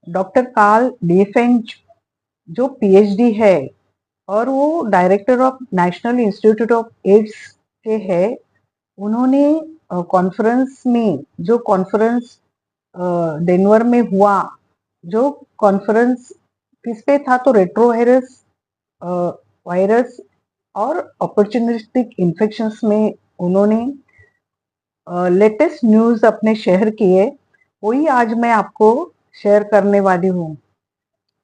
Doctor Karl डेफेंज जो PhD है और वो director of national institute of AIDS के है। उन्होंने कॉन्फ्रेंस में जो कॉन्फ्रेंस डेनवर में हुआ, जो कॉन्फ्रेंस किस पे था तो रेट्रोवायरस वायरस और अपॉर्चुनिस्टिक इन्फेक्शंस में उन्होंने लेटेस्ट न्यूज अपने शेयर किए, वही आज मैं आपको शेयर करने वाली हूँ।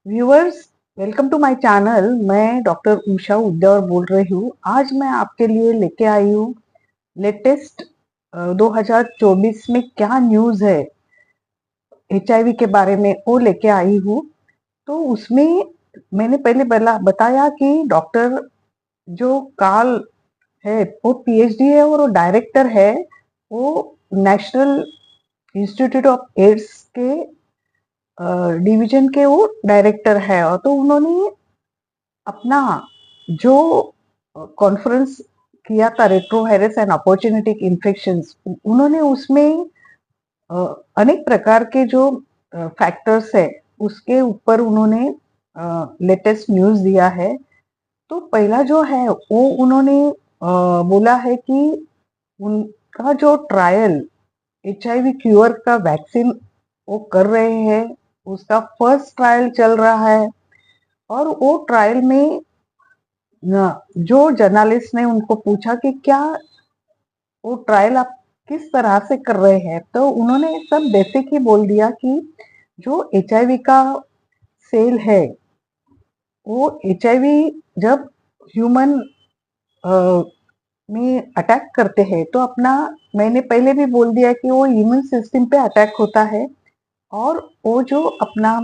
Viewers, welcome to my channel. मैं डॉक्टर उषा उद्दौर बोल रही हूँ। आज मैं आपके लिए लेके आई हूँ लेटेस्ट 2024 में क्या न्यूज़ है एचआईवी के बारे में, वो लेके आई हूँ। तो उसमें मैंने पहले बताया कि डॉक्टर जो कार्ल है वो पीएचडी है और वो डायरेक्टर है, वो नेशनल इंस्टीट्यूट ऑफ एड्स के डिवीजन के वो डायरेक्टर है। और तो उन्होंने अपना जो कॉन्फ्रेंस किया था रेट्रोवायरस एंड अपॉर्चुनिटिक इन्फेक्शंस, उन्होंने उसमें अनेक प्रकार के जो फैक्टर्स है उसके ऊपर उन्होंने लेटेस्ट न्यूज दिया है। तो पहला जो है वो उन्होंने बोला है कि उनका जो ट्रायल एचआईवी क्यूर का वैक्सीन वो कर रहे हैं, उसका फर्स्ट ट्रायल चल रहा है। और वो ट्रायल में जो जर्नलिस्ट ने उनको पूछा कि क्या वो ट्रायल आप किस तरह से कर रहे हैं, तो उन्होंने सब बेसिक ही बोल दिया कि जो एचआईवी का सेल है वो एचआईवी जब ह्यूमन में अटैक करते हैं तो अपना, मैंने पहले भी बोल दिया कि वो इम्यून सिस्टम पे अटैक होता है और वो जो अपना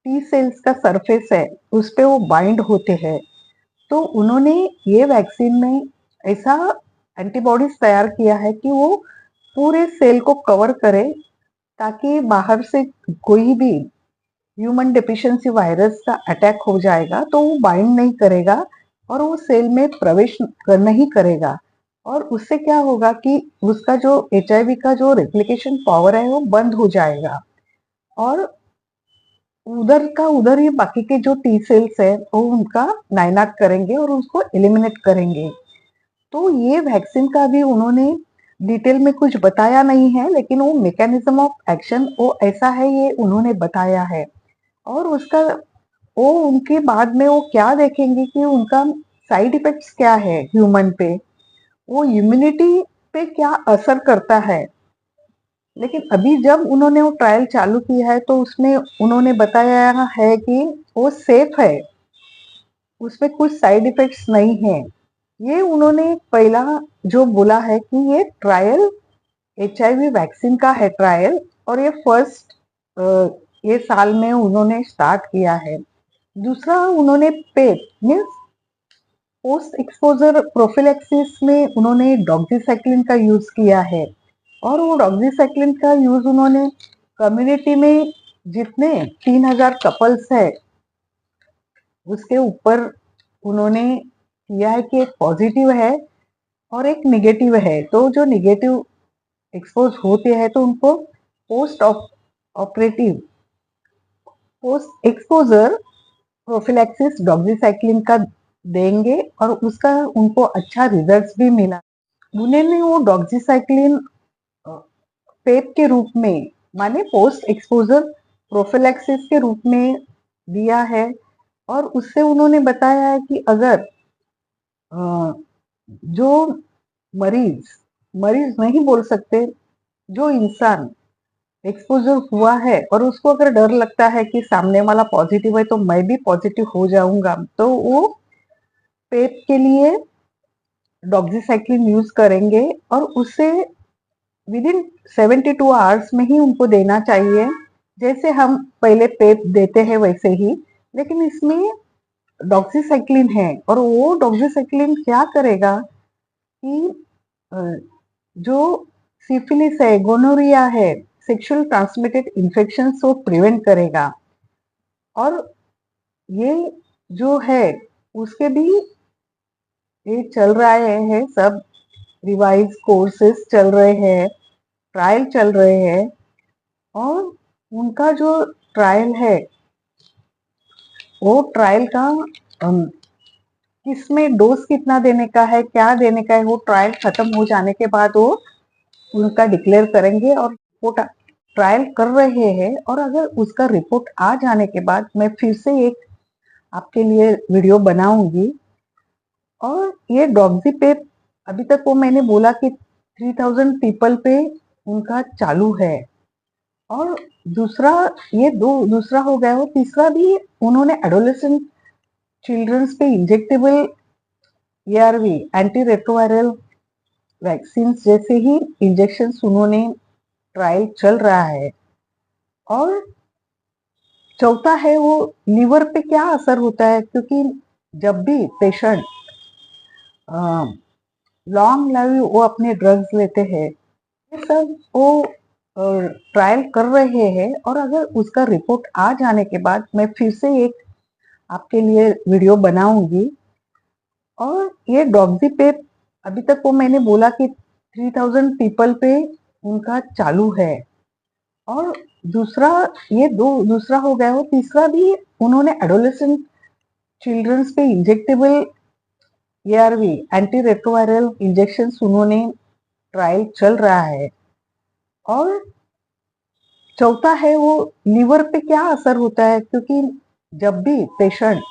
टी सेल्स का सरफेस है उस पे वो बाइंड होते हैं। तो उन्होंने ये वैक्सीन में ऐसा एंटीबॉडीज तैयार किया है कि वो पूरे सेल को कवर करे, ताकि बाहर से कोई भी ह्यूमन डेफिशिएंसी वायरस का अटैक हो जाएगा तो वो बाइंड नहीं करेगा और वो सेल में प्रवेश नहीं करेगा। और उससे क्या होगा कि उसका जो एचआईवी का जो रेप्लिकेशन पावर है वो बंद हो जाएगा और उधर का उधर ही बाकी के जो टी सेल्स है वो उनका नाइनाट करेंगे और उसको एलिमिनेट करेंगे। तो ये वैक्सीन का भी उन्होंने डिटेल में कुछ बताया नहीं है, लेकिन वो मैकेनिज्म ऑफ एक्शन वो ऐसा है ये उन्होंने बताया है। और उसका वो उनके बाद में वो क्या देखेंगे कि उनका साइड इफेक्ट्स क्या है ह्यूमन पे, वो इम्यूनिटी पे क्या असर करता है। लेकिन अभी जब उन्होंने वो ट्रायल चालू किया है तो उसमें उन्होंने बताया है कि वो सेफ है, उसमें कुछ साइड इफेक्ट्स नहीं है। ये उन्होंने पहला जो बोला है कि ये ट्रायल एचआईवी वैक्सीन का है ट्रायल, और ये फर्स्ट ये साल में उन्होंने स्टार्ट किया है। दूसरा उन्होंने पेप मीन्स पोस्ट एक्सपोजर प्रोफिलैक्सिस में उन्होंने डॉक्सीसाइक्लिन का यूज किया है। और वो डॉक्सीसाइक्लिन का यूज उन्होंने कम्युनिटी में जितने 3000 कपल्स है उसके ऊपर उन्होंने किया है कि एक पॉजिटिव है और एक निगेटिव है। तो जो निगेटिव एक्सपोज होते हैं तो उनको post operative post exposure prophylaxis doxycycline का देंगे और उसका उनको अच्छा रिजल्ट्स भी मिला। उन्होंने वो डॉक्सीसाइक्लिन पेप के रूप में, माने पोस्ट एक्सपोजर प्रोफिलैक्सिस के रूप में दिया है। और उससे उन्होंने बताया है कि अगर जो मरीज मरीज नहीं बोल सकते, जो इंसान एक्सपोजर हुआ है और उसको अगर डर लगता है कि सामने वाला पॉजिटिव है तो मैं भी पॉजिटिव हो जाऊंगा, तो वो पेप के लिए डॉक्सीसाइक्लिन यूज करेंगे और उससे विद इन 72 आवर्स में ही उनको देना चाहिए, जैसे हम पहले पेप देते हैं वैसे ही। लेकिन इसमें डॉक्सीसाइक्लिन है और वो डॉक्सीसाइक्लिन क्या करेगा कि जो सिफिलिस है, गोनोरिया है, सेक्सुअल ट्रांसमिटेड इन्फेक्शन को प्रिवेंट करेगा। और ये जो है उसके भी ये चल रहे हैं सब रिवाइज कोर्सेस चल रहे हैं, ट्रायल चल रहे हैं। और उनका जो ट्रायल है वो ट्रायल का किसमें डोज कितना देने का है, क्या देने का है, वो ट्रायल खत्म हो जाने के बाद वो उनका डिक्लेयर करेंगे। और वो ट्रायल कर रहे हैं और अगर उसका रिपोर्ट आ जाने के बाद मैं फिर से एक आपके लिए वीडियो बनाऊंगी। और ये डॉग्जी पे अभी तक वो मैंने बोला कि 3000 पीपल पे उनका चालू है। और दूसरा ये दूसरा हो गया हो, तीसरा भी उन्होंने एडोलेसेंट चिल्ड्रंस पे injectable ARV anti retroviral vaccine जैसे ही इंजेक्शन उन्होंने ट्रायल चल रहा है। और चौथा है वो लीवर पे क्या असर होता है, क्योंकि जब भी पेशेंट लॉन्ग लाइव वो अपने ड्रग्स लेते हैं, ये सब वो ट्रायल कर रहे हैं। और अगर उसका रिपोर्ट आ जाने के बाद मैं फिर से एक आपके लिए वीडियो बनाऊंगी। और ये डॉग्जी पे अभी तक वो मैंने बोला कि 3000 पीपल पे उनका चालू है। और दूसरा ये दूसरा हो गया हो, तीसरा भी उन्होंने एडोलेसेंट चिल्ड्रंस पे injectable ARV anti retroviral injection उन्होंने ट्रायल चल रहा है। और चौथा है वो लीवर पे क्या असर होता है, क्योंकि जब भी पेशेंट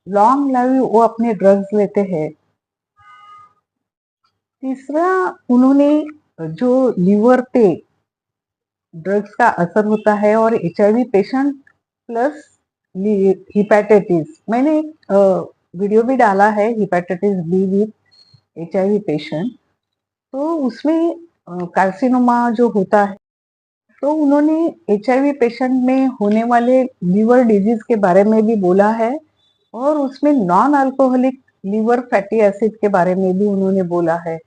लॉन्ग लाइव वो अपने ड्रग्स लेते हैं। तीसरा उन्होंने जो लीवर पे ड्रग्स का असर होता है और एचआईवी पेशेंट प्लस हिपेटाइटिस, मैंने एक वीडियो भी डाला है hepatitis B with HIV patient. तो उसमें कार्सिनोमा जो होता है, तो उन्होंने एचआईवी पेशेंट में होने वाले लीवर डिजीज के बारे में भी बोला है। और उसमें non alcoholic liver fatty acid के बारे में भी उन्होंने बोला है।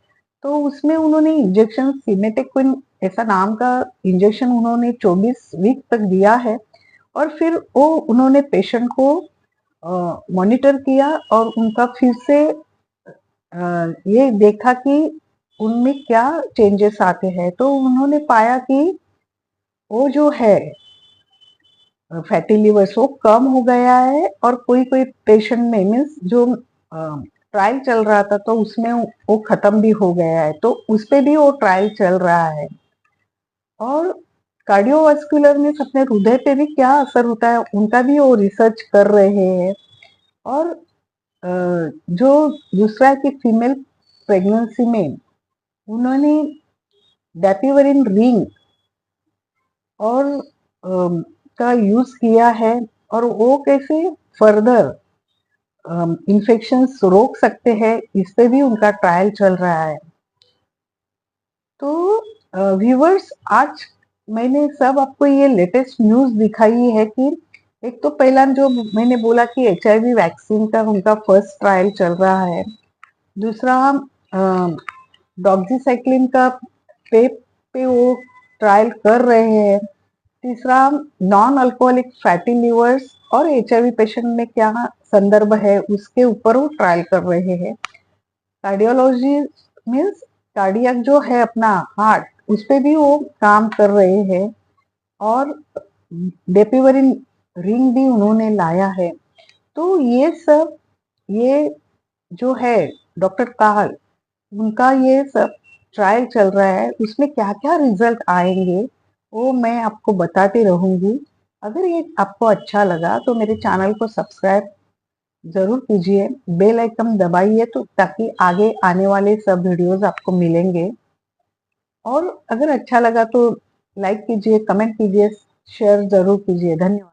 तो उसमें उन्होंने इंजेक्शन सिमेटेक्विन ऐसा नाम का इंजेक्शन उन्होंने 24 वीक तक दिया है। और फिर वो उन्होंने पेशेंट को मॉनिटर किया और उनका फिर से ये देखा कि उनमें क्या चेंजेस आते हैं। तो उन्होंने पाया कि वो जो है फैटी लिवर्स वो कम हो गया है। और कोई कोई पेशेंट में मीन्स जो ट्रायल चल रहा था तो उसमें वो खत्म भी हो गया है, तो उस पे भी वो ट्रायल चल रहा है। और कार्डियोवास्कुलर में अपने हृदय पे भी क्या असर होता है उनका भी वो रिसर्च कर रहे हैं। और जो दूसरा है कि फीमेल प्रेगनेंसी में उन्होंने डेपिवरिन रिंग और का यूज किया है। और वो कैसे फर्दर इन्फेक्शंस रोक सकते हैं, इस पे भी उनका ट्रायल चल रहा है। तो व्यूवर्स, आज मैंने सब आपको ये लेटेस्ट न्यूज दिखाई है कि एक तो पहला जो मैंने बोला कि एचआईवी वैक्सीन का उनका फर्स्ट ट्रायल चल रहा है। दूसरा डॉक्सीसाइक्लिन का पे वो ट्रायल कर रहे हैं। तीसरा नॉन अल्कोहलिक फैटी लिवर्स और एचआईवी पेशेंट में क्या संदर्भ है उसके ऊपर वो ट्रायल कर रहे हैं। कार्डियोलॉजी मीन्स कार्डियक जो है अपना हार्ट, उस पे भी वो काम कर रहे हैं। और डेपिवरिन रिंग भी उन्होंने लाया है। तो ये सब ये जो है डॉक्टर काहल, उनका ये सब ट्रायल चल रहा है, उसमें क्या क्या रिजल्ट आएंगे वो मैं आपको बताती रहूंगी। अगर ये आपको अच्छा लगा तो मेरे चैनल को सब्सक्राइब जरूर कीजिए, बेल आइकन दबाइए तो ताकि आगे आने वाले सब वीडियोस आपको मिलेंगे। और अगर अच्छा लगा तो लाइक कीजिए, कमेंट कीजिए, शेयर जरूर कीजिए। धन्यवाद।